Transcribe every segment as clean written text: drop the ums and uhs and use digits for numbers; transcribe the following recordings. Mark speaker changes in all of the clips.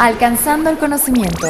Speaker 1: Alcanzando el conocimiento.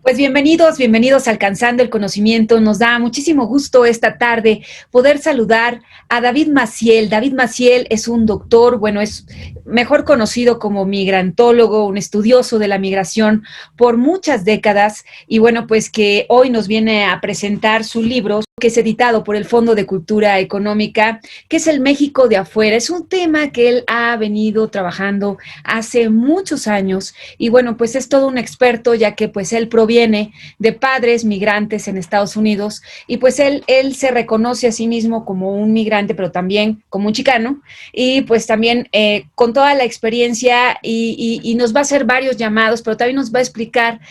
Speaker 2: Pues bienvenidos a Alcanzando el Conocimiento. Nos da muchísimo gusto esta tarde poder saludar a David Maciel. David Maciel es un doctor, bueno, es mejor conocido como migrantólogo, un estudioso de la migración por muchas décadas y bueno, pues que hoy nos viene a presentar su libro que es editado por el Fondo de Cultura Económica, que es el México de afuera. Es un tema que él ha venido trabajando hace muchos años y bueno, pues es todo un experto ya que pues él proviene de padres migrantes en Estados Unidos y pues él se reconoce a sí mismo como un migrante, pero también como un chicano y pues también con toda la experiencia y nos va a hacer varios llamados, pero también nos va a explicar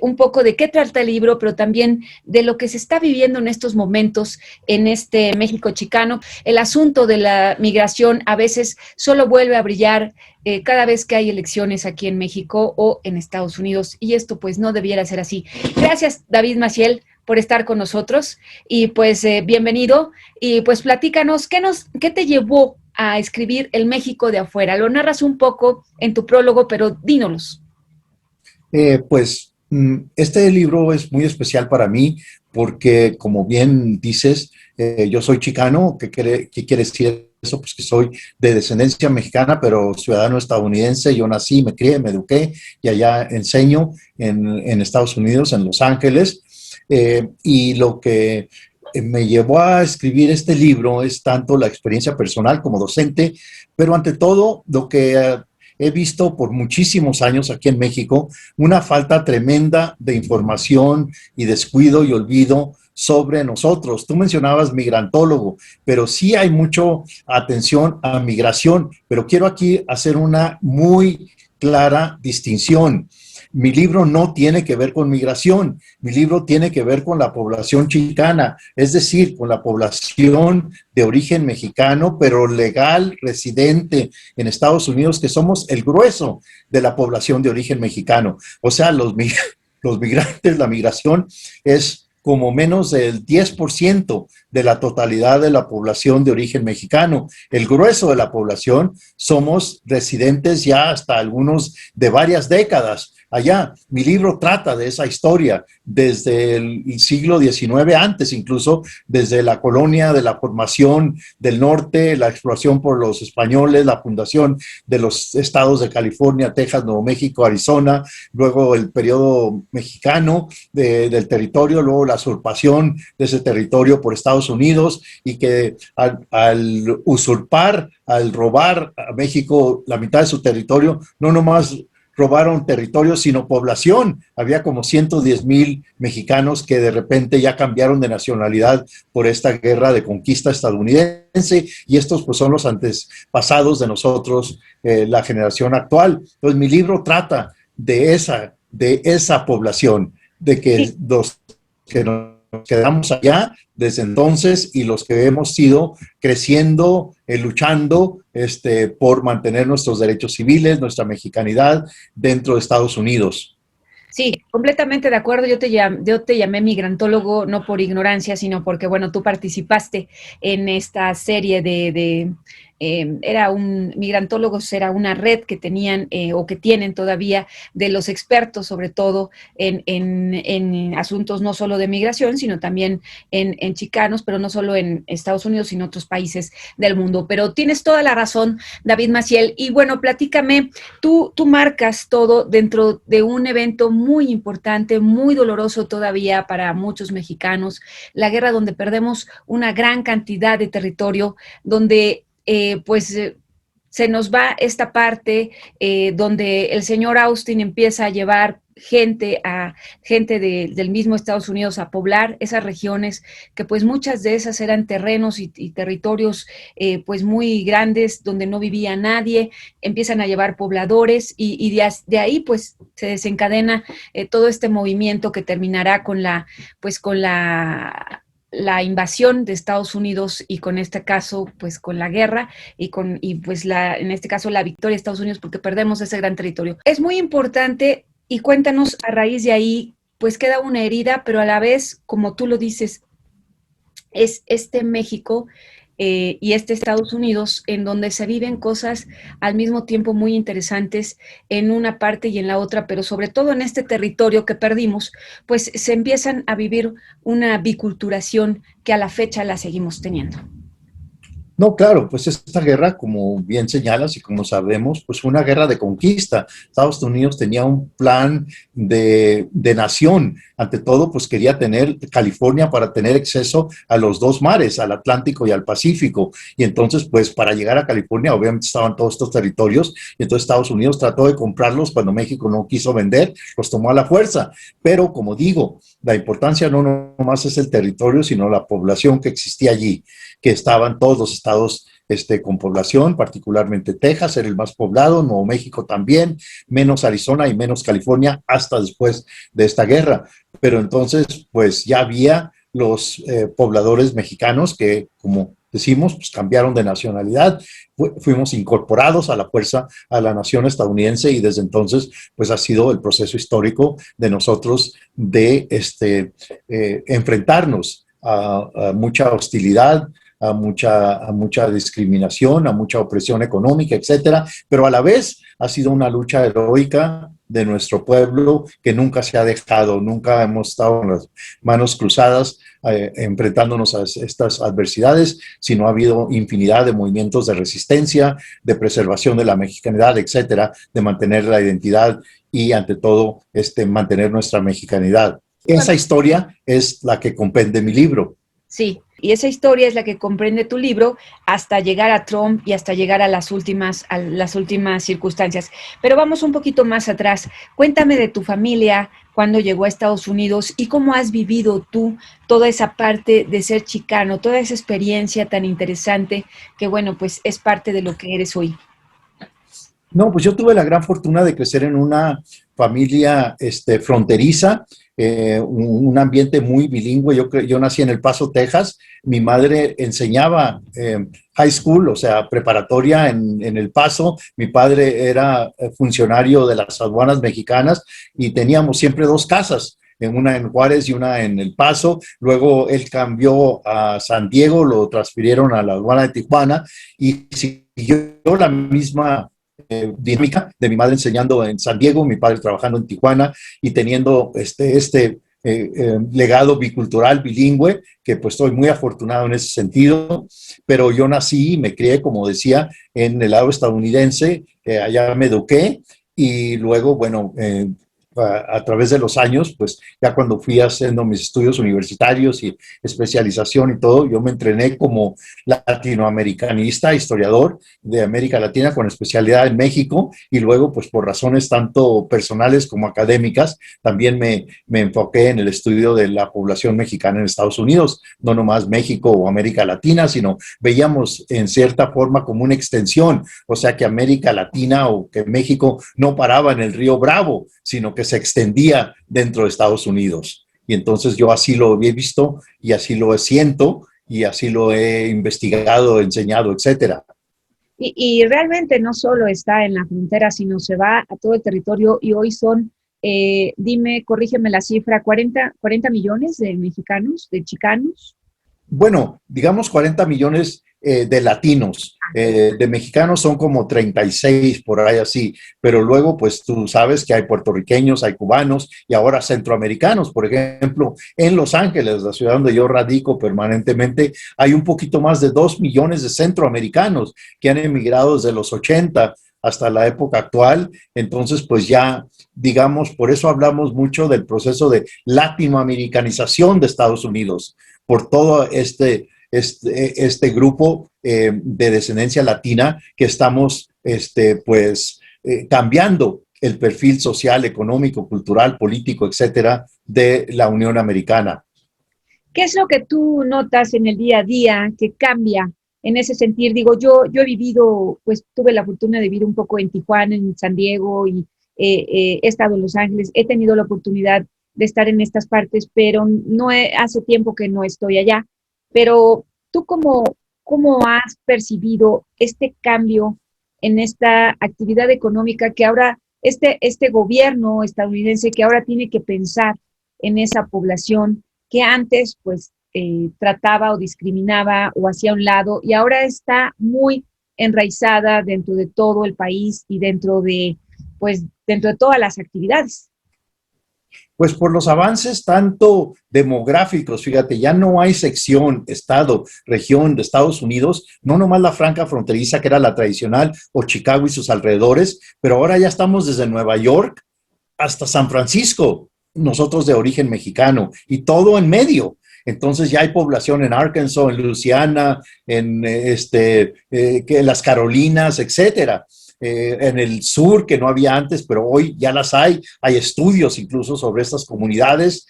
Speaker 2: un poco de qué trata el libro, pero también de lo que se está viviendo en estos momentos en este México chicano. El asunto de la migración a veces solo vuelve a brillar cada vez que hay elecciones aquí en México o en Estados Unidos y esto pues no debiera ser así. Gracias, David Maciel, por estar con nosotros y pues bienvenido y pues platícanos, ¿qué te llevó a escribir El México de afuera? Lo narras un poco en tu prólogo, pero dínolos.
Speaker 3: Este libro es muy especial para mí porque, como bien dices, yo soy chicano. ¿Qué quiere decir eso? Pues que soy de descendencia mexicana, pero ciudadano estadounidense. Yo nací, me crié, me eduqué y allá enseño en Estados Unidos, en Los Ángeles. Y lo que me llevó a escribir este libro es tanto la experiencia personal como docente, pero ante todo lo que he visto por muchísimos años aquí en México, una falta tremenda de información y descuido y olvido sobre nosotros. Tú mencionabas migrantólogo, pero sí hay mucho atención a migración, pero quiero aquí hacer una muy clara distinción. Mi libro no tiene que ver con migración, mi libro tiene que ver con la población chicana, es decir, con la población de origen mexicano, pero legal, residente en Estados Unidos, que somos el grueso de la población de origen mexicano. O sea, los migrantes, la migración es como menos del 10% de la totalidad de la población de origen mexicano. El grueso de la población somos residentes ya hasta algunos de varias décadas allá. Mi libro trata de esa historia desde el siglo XIX, antes incluso, desde la colonia, de la formación del norte, la exploración por los españoles, la fundación de los estados de California, Texas, Nuevo México, Arizona, luego el periodo mexicano del territorio, luego la usurpación de ese territorio por Estados Unidos y que al usurpar, al robar a México la mitad de su territorio, no nomás robaron territorio, sino población. Había como 110,000 mexicanos que de repente ya cambiaron de nacionalidad por esta guerra de conquista estadounidense y estos pues son los antepasados de nosotros, la generación actual. Entonces mi libro trata de esa población, de que los que nos quedamos allá desde entonces y los que hemos ido creciendo, luchando por mantener nuestros derechos civiles, nuestra mexicanidad dentro de Estados Unidos.
Speaker 2: Sí, completamente de acuerdo. Yo te llamé migrantólogo no por ignorancia, sino porque, bueno, tú participaste en esta serie era un migrantólogos, era una red que tenían o que tienen todavía de los expertos, sobre todo en asuntos no solo de migración, sino también en chicanos, pero no solo en Estados Unidos, sino en otros países del mundo. Pero tienes toda la razón, David Maciel. Y bueno, platícame, tú marcas todo dentro de un evento muy importante, muy doloroso todavía para muchos mexicanos, la guerra donde perdemos una gran cantidad de territorio, donde se nos va esta parte donde el señor Austin empieza a llevar gente del mismo Estados Unidos a poblar esas regiones, que pues muchas de esas eran terrenos y territorios pues muy grandes donde no vivía nadie, empiezan a llevar pobladores de ahí pues se desencadena todo este movimiento que terminará pues con la invasión de Estados Unidos y con este caso, pues con la guerra y pues en este caso la victoria de Estados Unidos porque perdemos ese gran territorio. Es muy importante y cuéntanos a raíz de ahí, pues queda una herida, pero a la vez, como tú lo dices, es este México y este Estados Unidos, en donde se viven cosas al mismo tiempo muy interesantes en una parte y en la otra, pero sobre todo en este territorio que perdimos, pues se empiezan a vivir una biculturación que a la fecha la seguimos teniendo.
Speaker 3: No, claro, pues esta guerra, como bien señalas y como sabemos, pues fue una guerra de conquista. Estados Unidos tenía un plan de nación. Ante todo, pues quería tener California para tener acceso a los dos mares, al Atlántico y al Pacífico. Y entonces, pues para llegar a California, obviamente estaban todos estos territorios, y entonces Estados Unidos trató de comprarlos cuando México no quiso vender, los tomó a la fuerza. Pero, como digo, la importancia no nomás es el territorio, sino la población que existía allí, que estaban todos los estados con población, particularmente Texas era el más poblado, Nuevo México también, menos Arizona y menos California hasta después de esta guerra. Pero entonces, pues ya había los pobladores mexicanos que, como decimos, pues cambiaron de nacionalidad, fuimos incorporados a la fuerza, a la nación estadounidense, y desde entonces, pues ha sido el proceso histórico de nosotros de enfrentarnos a mucha hostilidad, a mucha discriminación, a mucha opresión económica, etcétera, pero a la vez ha sido una lucha heroica de nuestro pueblo que nunca se ha dejado, nunca hemos estado con las manos cruzadas enfrentándonos a estas adversidades, sino ha habido infinidad de movimientos de resistencia, de preservación de la mexicanidad, etcétera, de mantener la identidad y ante todo mantener nuestra mexicanidad. Esa historia es la que comprende mi libro.
Speaker 2: Sí, y esa historia es la que comprende tu libro hasta llegar a Trump y hasta llegar a las últimas circunstancias. Pero vamos un poquito más atrás. Cuéntame de tu familia, cuándo llegó a Estados Unidos y cómo has vivido tú toda esa parte de ser chicano, toda esa experiencia tan interesante que, bueno, pues es parte de lo que eres hoy.
Speaker 3: No, pues yo tuve la gran fortuna de crecer en una familia fronteriza, un ambiente muy bilingüe. Yo nací en El Paso, Texas. Mi madre enseñaba high school, o sea, preparatoria en El Paso. Mi padre era funcionario de las aduanas mexicanas y teníamos siempre dos casas, una en Juárez y una en El Paso. Luego él cambió a San Diego, lo transfirieron a la aduana de Tijuana y siguió la misma dinámica de mi madre enseñando en San Diego, mi padre trabajando en Tijuana y teniendo legado bicultural, bilingüe, que pues estoy muy afortunado en ese sentido, pero yo nací y me crié, como decía, en el lado estadounidense, allá me eduqué y luego, bueno, a través de los años, pues ya cuando fui haciendo mis estudios universitarios y especialización y todo, yo me entrené como latinoamericanista, historiador de América Latina con especialidad en México, y luego pues por razones tanto personales como académicas, también me enfoqué en el estudio de la población mexicana en Estados Unidos, no nomás México o América Latina, sino veíamos en cierta forma como una extensión, o sea que América Latina o que México no paraba en el río Bravo, sino que se extendía dentro de Estados Unidos. Y entonces yo así lo he visto y así lo siento y así lo he investigado, enseñado, etcétera.
Speaker 2: Y realmente no solo está en la frontera, sino se va a todo el territorio y hoy son, dime, corrígeme la cifra, 40 millones de mexicanos, de chicanos.
Speaker 3: Bueno, digamos 40 millones de latinos, de mexicanos son como 36 por ahí así, pero luego pues tú sabes que hay puertorriqueños, hay cubanos y ahora centroamericanos. Por ejemplo, en Los Ángeles, la ciudad donde yo radico permanentemente, hay un poquito más de 2 millones de centroamericanos que han emigrado desde los 80 hasta la época actual. Entonces pues ya, digamos, por eso hablamos mucho del proceso de latinoamericanización de Estados Unidos, por todo este grupo de descendencia latina que estamos cambiando el perfil social, económico, cultural, político, etcétera, de la Unión Americana.
Speaker 2: ¿Qué es lo que tú notas en el día a día que cambia en ese sentido? Digo, yo he vivido, pues tuve la fortuna de vivir un poco en Tijuana, en San Diego, y he estado en Los Ángeles, he tenido la oportunidad de estar en estas partes, pero hace tiempo que no estoy allá. Pero tú, ¿cómo has percibido este cambio en esta actividad económica que ahora este gobierno estadounidense que ahora tiene que pensar en esa población que antes pues trataba o discriminaba o hacía a un lado, y ahora está muy enraizada dentro de todo el país y pues, dentro de todas las actividades.
Speaker 3: Pues por los avances tanto demográficos, fíjate, ya no hay sección, estado, región de Estados Unidos, no nomás la franja fronteriza que era la tradicional o Chicago y sus alrededores, pero ahora ya estamos desde Nueva York hasta San Francisco, nosotros de origen mexicano, y todo en medio. Entonces ya hay población en Arkansas, en Luisiana, en las Carolinas, etcétera. En el sur, que no había antes, pero hoy ya las hay. Hay estudios incluso sobre estas comunidades.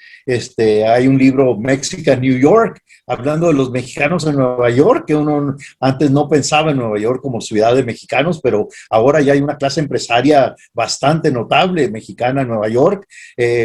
Speaker 3: Hay un libro, Mexican New York, hablando de los mexicanos en Nueva York, que uno antes no pensaba en Nueva York como ciudad de mexicanos, pero ahora ya hay una clase empresaria bastante notable mexicana en Nueva York.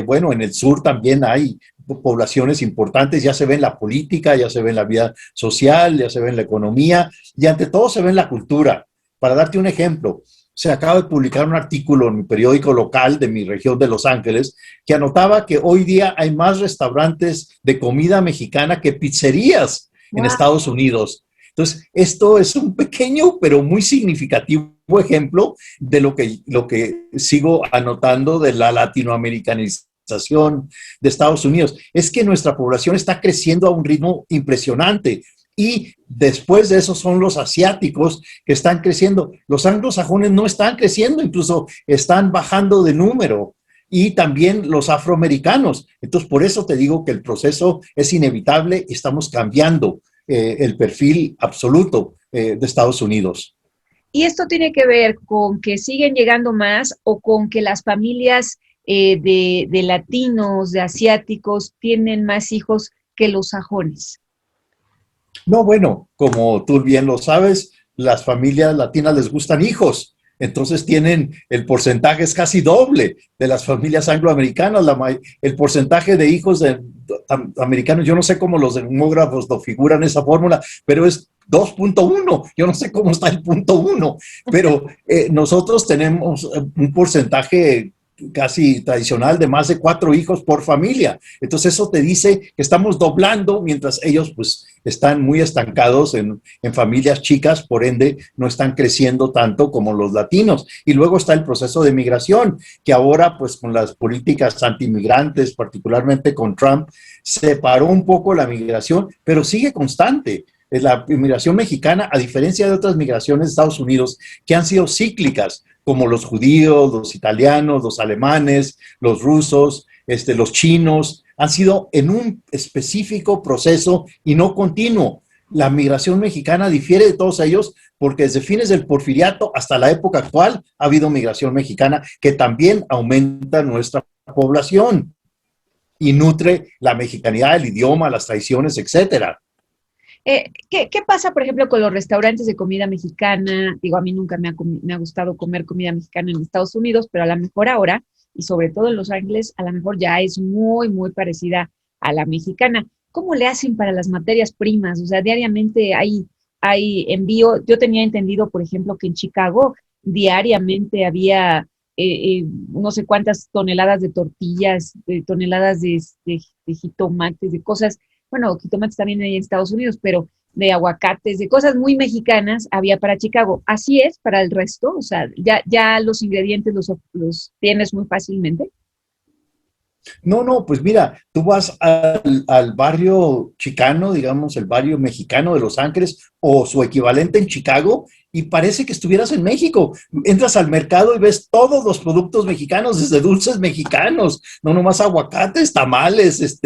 Speaker 3: Bueno, en el sur también hay poblaciones importantes, ya se ve en la política, ya se ve en la vida social, ya se ve en la economía y ante todo se ve en la cultura. Para darte un ejemplo, se acaba de publicar un artículo en mi periódico local de mi región de Los Ángeles que anotaba que hoy día hay más restaurantes de comida mexicana que pizzerías en Estados Unidos. Entonces, esto es un pequeño pero muy significativo ejemplo de lo que sigo anotando de la latinoamericanización de Estados Unidos. Es que nuestra población está creciendo a un ritmo impresionante. Y después de eso son los asiáticos que están creciendo. Los anglosajones no están creciendo, incluso están bajando de número. Y también los afroamericanos. Entonces, por eso te digo que el proceso es inevitable y estamos cambiando el perfil absoluto de Estados Unidos.
Speaker 2: ¿Y esto tiene que ver con que siguen llegando más o con que las familias de latinos, de asiáticos, tienen más hijos que los sajones?
Speaker 3: No, bueno, como tú bien lo sabes, las familias latinas les gustan hijos, entonces tienen el porcentaje es casi doble de las familias angloamericanas, el porcentaje de hijos americanos, yo no sé cómo los demógrafos lo figuran esa fórmula, pero es 2.1, yo no sé cómo está el punto 1, pero nosotros tenemos un porcentaje casi tradicional de más de 4 hijos por familia. Entonces eso te dice que estamos doblando mientras ellos pues están muy estancados en familias chicas, por ende no están creciendo tanto como los latinos. Y luego está el proceso de migración, que ahora pues con las políticas antimigrantes, particularmente con Trump, se paró un poco la migración, pero sigue constante. La migración mexicana, a diferencia de otras migraciones de Estados Unidos que han sido cíclicas, como los judíos, los italianos, los alemanes, los rusos, los chinos, han sido en un específico proceso y no continuo. La migración mexicana difiere de todos ellos porque desde fines del Porfiriato hasta la época actual ha habido migración mexicana que también aumenta nuestra población y nutre la mexicanidad, el idioma, las tradiciones, etcétera.
Speaker 2: ¿Qué pasa, por ejemplo, con los restaurantes de comida mexicana? Digo, a mí nunca me ha gustado comer comida mexicana en Estados Unidos, pero a lo mejor ahora, y sobre todo en Los Ángeles, a lo mejor ya es muy, muy parecida a la mexicana. ¿Cómo le hacen para las materias primas? O sea, diariamente hay envío. Yo tenía entendido, por ejemplo, que en Chicago diariamente había no sé cuántas toneladas de tortillas, toneladas de jitomates, de cosas. Bueno, jitomates también hay en Estados Unidos, pero de aguacates, de cosas muy mexicanas había para Chicago. ¿Así es para el resto? O sea, ya los ingredientes los tienes muy fácilmente.
Speaker 3: No, pues mira, tú vas al barrio chicano, digamos, el barrio mexicano de Los Ángeles o su equivalente en Chicago y parece que estuvieras en México. Entras al mercado y ves todos los productos mexicanos, desde dulces mexicanos, no nomás aguacates, tamales,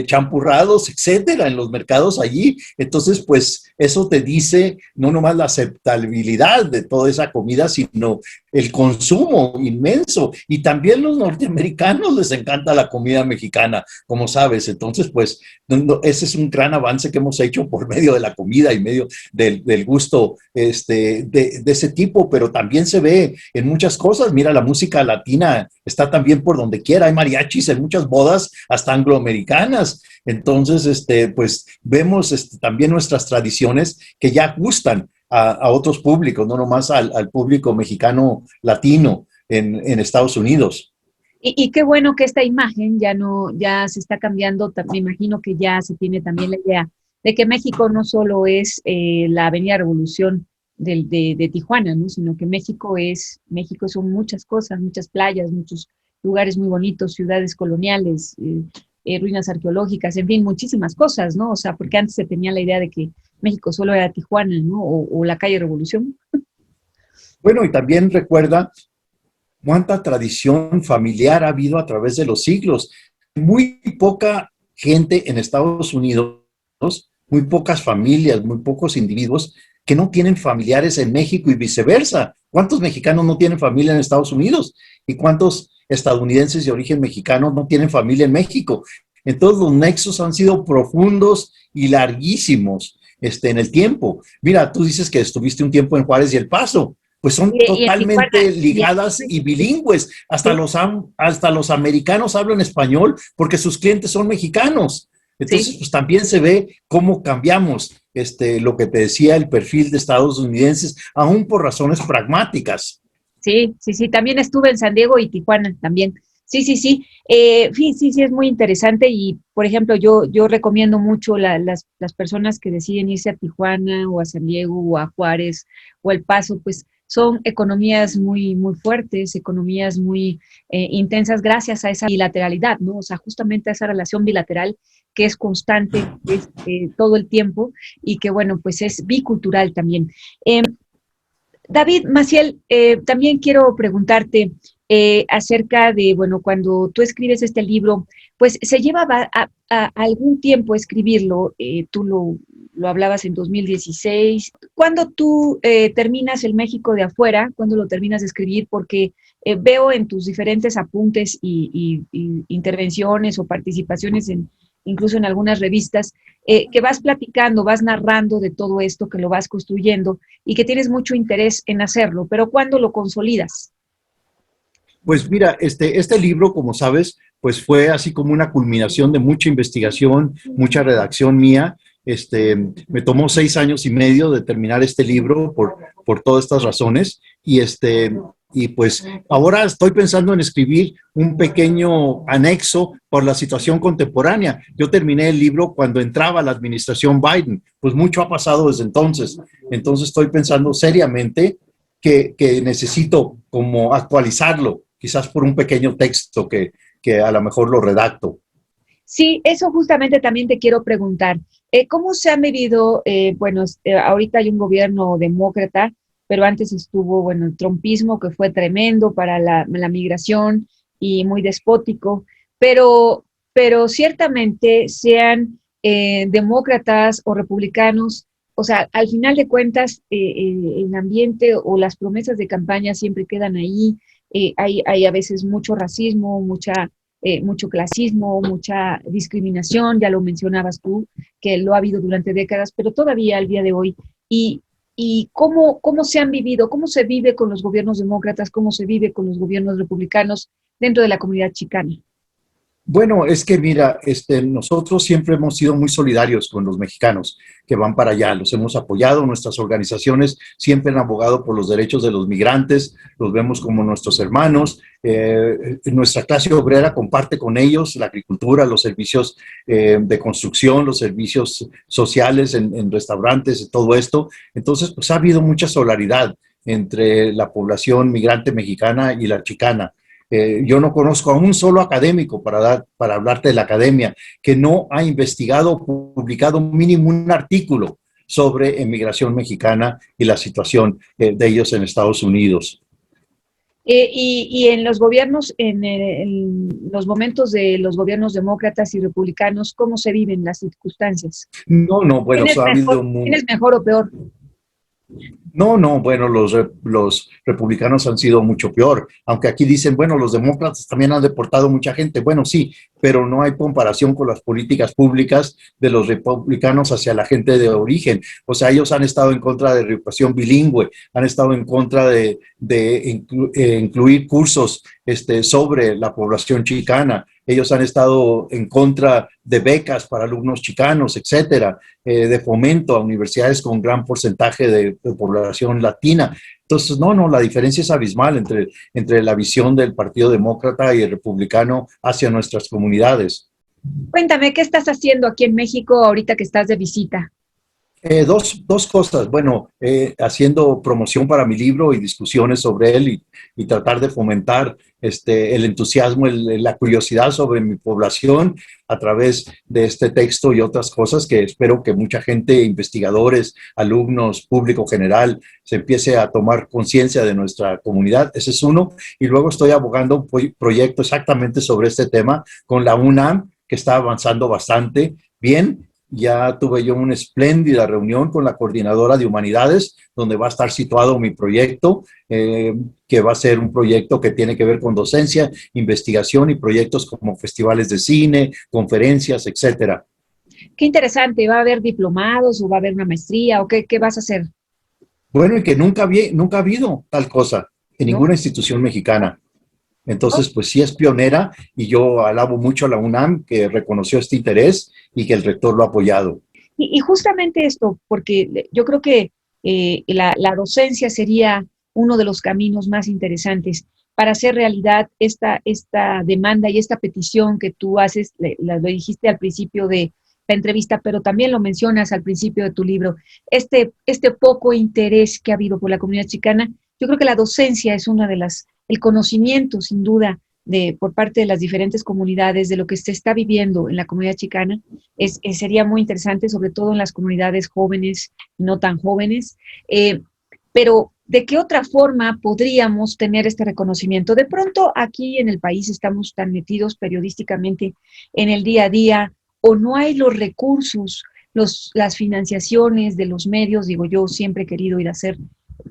Speaker 3: champurrados, etcétera, en los mercados allí. Entonces, pues eso te dice no nomás la aceptabilidad de toda esa comida, sino el consumo inmenso. Y también los norteamericanos les encanta la comida mexicana, como sabes. Entonces, pues ese es un gran avance que hemos hecho por medio de la comida y medio del gusto de ese tipo, pero también se ve en muchas cosas. Mira, la música latina está también por donde quiera. Hay mariachis en muchas bodas, hasta angloamericanas. Entonces, pues vemos también nuestras tradiciones que ya gustan a otros públicos, no nomás al público mexicano latino en Estados Unidos.
Speaker 2: Y qué bueno que esta imagen ya se está cambiando. Me imagino que ya se tiene también la idea de que México no solo es la Avenida Revolución de Tijuana, ¿no? Sino que México son muchas cosas, muchas playas, muchos lugares muy bonitos, ciudades coloniales, ruinas arqueológicas, en fin, muchísimas cosas, ¿no? O sea, porque antes se tenía la idea de que México solo era Tijuana, ¿no? O la calle Revolución.
Speaker 3: Bueno, y también recuerda cuánta tradición familiar ha habido a través de los siglos. Muy poca gente en Estados Unidos, muy pocas familias, muy pocos individuos que no tienen familiares en México y viceversa. ¿Cuántos mexicanos no tienen familia en Estados Unidos? ¿Y cuántos estadounidenses de origen mexicano no tienen familia en México? Entonces los nexos han sido profundos y larguísimos en el tiempo. Mira, tú dices que estuviste un tiempo en Juárez y El Paso, pues son
Speaker 2: Y en
Speaker 3: totalmente
Speaker 2: Tijuana,
Speaker 3: ligadas y bilingües. Hasta,
Speaker 2: sí,
Speaker 3: hasta los americanos hablan español porque sus clientes son mexicanos. Entonces,
Speaker 2: sí.
Speaker 3: pues también se ve cómo cambiamos lo que te decía, el perfil de estadounidenses, aún por razones pragmáticas.
Speaker 2: Sí, sí, sí, también estuve en San Diego y Tijuana también. Sí, sí, sí. Sí, sí, sí, es muy interesante y, por ejemplo, yo recomiendo mucho las personas que deciden irse a Tijuana o a San Diego o a Juárez o El Paso, pues son economías muy, muy fuertes, economías muy intensas gracias a esa bilateralidad, ¿no? O sea, justamente a esa relación bilateral que es constante, que es, todo el tiempo y que, bueno, pues es bicultural también. David Maciel, también quiero preguntarte acerca de, bueno, cuando tú escribes este libro, pues se lleva algún tiempo escribirlo, tú lo hablabas en 2016. ¿Cuándo tú terminas El México de afuera? ¿Cuándo lo terminas de escribir? Porque veo en tus diferentes apuntes y intervenciones o participaciones incluso en algunas revistas, que vas platicando, vas narrando de todo esto, que lo vas construyendo y que tienes mucho interés en hacerlo, pero ¿cuándo lo consolidas?
Speaker 3: Pues mira, este libro, como sabes, pues fue así como una culminación de mucha investigación, mucha redacción mía. Me tomó 6 años y medio de terminar este libro por todas estas razones y pues ahora estoy pensando en escribir un pequeño anexo por la situación contemporánea. Yo terminé el libro cuando entraba la administración Biden, pues mucho ha pasado desde entonces. Entonces estoy pensando seriamente que necesito como actualizarlo, quizás por un pequeño texto que a lo mejor lo redacto.
Speaker 2: Sí, eso justamente también te quiero preguntar. ¿Cómo se ha medido, bueno, ahorita hay un gobierno demócrata, pero antes estuvo, bueno, el trumpismo, que fue tremendo para la migración y muy despótico, pero ciertamente sean demócratas o republicanos, o sea, al final de cuentas, el ambiente o las promesas de campaña siempre quedan ahí. Hay a veces mucho racismo, mucho clasismo, mucha discriminación, ya lo mencionabas tú, que lo ha habido durante décadas, pero todavía al día de hoy. Y, y cómo se han vivido, cómo se vive con los gobiernos demócratas, cómo se vive con los gobiernos republicanos dentro de la comunidad chicana.
Speaker 3: Bueno, es que mira, nosotros siempre hemos sido muy solidarios con los mexicanos que van para allá, los hemos apoyado, nuestras organizaciones siempre han abogado por los derechos de los migrantes, los vemos como nuestros hermanos, nuestra clase obrera comparte con ellos la agricultura, los servicios de construcción, los servicios sociales en restaurantes y todo esto. Entonces, pues ha habido mucha solidaridad entre la población migrante mexicana y la chicana. Yo no conozco a un solo académico para hablarte de la academia que no ha investigado o publicado mínimo un artículo sobre emigración mexicana y la situación de ellos en Estados Unidos.
Speaker 2: Y en los gobiernos, en los momentos de los gobiernos demócratas y republicanos, ¿cómo se viven las circunstancias?
Speaker 3: No, no, bueno, ha habido
Speaker 2: ¿Quién es mejor o peor?
Speaker 3: No, no, bueno, los republicanos han sido mucho peor, aunque aquí dicen, bueno, los demócratas también han deportado mucha gente. Bueno, sí, pero no hay comparación con las políticas públicas de los republicanos hacia la gente de origen. O sea, ellos han estado en contra de educación bilingüe, han estado en contra de incluir cursos sobre la población chicana. Ellos han estado en contra de becas para alumnos chicanos, etcétera, de fomento a universidades con gran porcentaje de población latina. Entonces, no, la diferencia es abismal entre la visión del Partido Demócrata y el Republicano hacia nuestras comunidades.
Speaker 2: Cuéntame, ¿qué estás haciendo aquí en México ahorita que estás de visita?
Speaker 3: Dos cosas. Bueno, haciendo promoción para mi libro y discusiones sobre él y tratar de fomentar el entusiasmo, la curiosidad sobre mi población a través de este texto y otras cosas que espero que mucha gente, investigadores, alumnos, público general, se empiece a tomar conciencia de nuestra comunidad. Ese es uno. Y luego estoy abogando un proyecto exactamente sobre este tema con la UNAM, que está avanzando bastante bien. Ya tuve yo una espléndida reunión con la coordinadora de humanidades, donde va a estar situado mi proyecto, que va a ser un proyecto que tiene que ver con docencia, investigación y proyectos como festivales de cine, conferencias, etcétera.
Speaker 2: Qué interesante, ¿va a haber diplomados o va a haber una maestría o qué vas a hacer?
Speaker 3: Bueno, y que nunca ha habido tal cosa en
Speaker 2: ¿No?
Speaker 3: ninguna institución mexicana. Entonces, pues sí es pionera y yo alabo mucho a la UNAM que reconoció este interés y que el rector lo ha apoyado.
Speaker 2: Y justamente esto, porque yo creo que la docencia sería uno de los caminos más interesantes para hacer realidad esta demanda y esta petición que tú haces, lo dijiste al principio de la entrevista, pero también lo mencionas al principio de tu libro, este poco interés que ha habido por la comunidad chicana. Yo creo que la docencia es una de el conocimiento, sin duda, por parte de las diferentes comunidades de lo que se está viviendo en la comunidad chicana, sería muy interesante, sobre todo en las comunidades jóvenes, no tan jóvenes, pero ¿de qué otra forma podríamos tener este reconocimiento? De pronto aquí en el país estamos tan metidos periodísticamente en el día a día, o no hay los recursos, las financiaciones de los medios. Digo, yo siempre he querido ir a hacer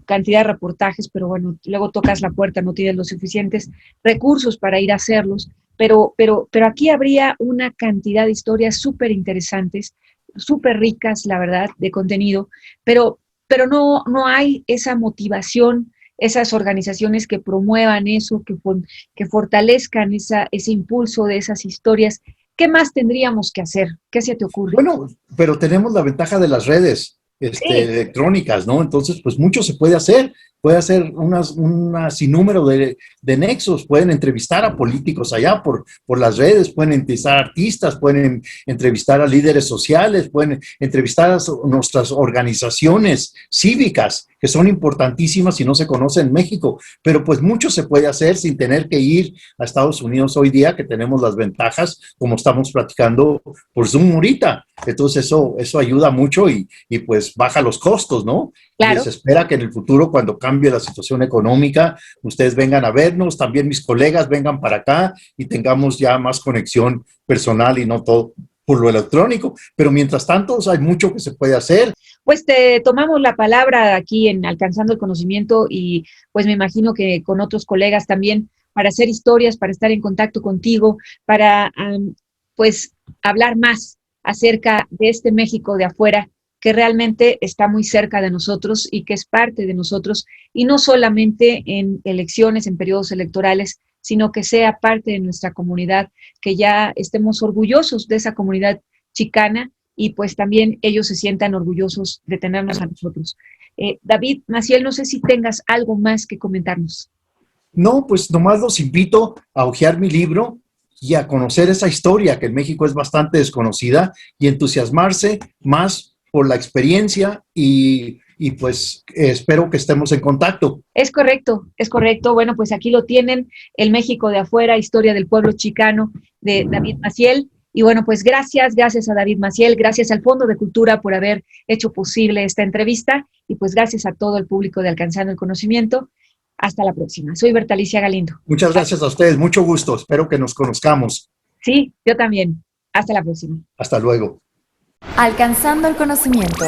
Speaker 2: cantidad de reportajes, pero bueno, luego tocas la puerta, no tienes los suficientes recursos para ir a hacerlos, pero aquí habría una cantidad de historias súper interesantes, súper ricas, la verdad, de contenido, pero no hay esa motivación, esas organizaciones que promuevan eso, que fortalezcan ese impulso de esas historias. ¿Qué más tendríamos que hacer? ¿Qué se te ocurre?
Speaker 3: Bueno, pero tenemos la ventaja de las redes
Speaker 2: Sí.
Speaker 3: electrónicas, ¿no? Entonces, pues mucho se puede hacer. Puede hacer un sinnúmero de nexos. Pueden entrevistar a políticos allá por las redes, pueden entrevistar a artistas, pueden entrevistar a líderes sociales, pueden entrevistar a nuestras organizaciones cívicas, que son importantísimas y no se conocen en México. Pero pues mucho se puede hacer sin tener que ir a Estados Unidos hoy día, que tenemos las ventajas, como estamos platicando por Zoom ahorita. Entonces eso ayuda mucho y pues baja los costos, ¿no?
Speaker 2: Claro.
Speaker 3: Y se espera que en el futuro, cuando cambie la situación económica, ustedes vengan a vernos, también mis colegas vengan para acá y tengamos ya más conexión personal y no todo por lo electrónico. Pero mientras tanto, hay mucho que se puede hacer.
Speaker 2: Pues te tomamos la palabra aquí en Alcanzando el Conocimiento y pues me imagino que con otros colegas también para hacer historias, para estar en contacto contigo, para pues hablar más acerca de este México de afuera que realmente está muy cerca de nosotros y que es parte de nosotros, y no solamente en elecciones, en periodos electorales, sino que sea parte de nuestra comunidad, que ya estemos orgullosos de esa comunidad chicana y pues también ellos se sientan orgullosos de tenernos a nosotros. David Maciel, no sé si tengas algo más que comentarnos.
Speaker 3: No, pues nomás los invito a hojear mi libro y a conocer esa historia que en México es bastante desconocida y entusiasmarse más por la experiencia y pues espero que estemos en contacto.
Speaker 2: Es correcto, es correcto. Bueno, pues aquí lo tienen, El México de Afuera, Historia del Pueblo Chicano, de David Maciel. Y bueno, pues gracias a David Maciel, gracias al Fondo de Cultura por haber hecho posible esta entrevista y pues gracias a todo el público de Alcanzando el Conocimiento. Hasta la próxima. Soy Bertalicia Galindo.
Speaker 3: Muchas gracias a ustedes, mucho gusto. Espero que nos conozcamos.
Speaker 2: Sí, yo también. Hasta la próxima.
Speaker 3: Hasta luego.
Speaker 1: Alcanzando el Conocimiento.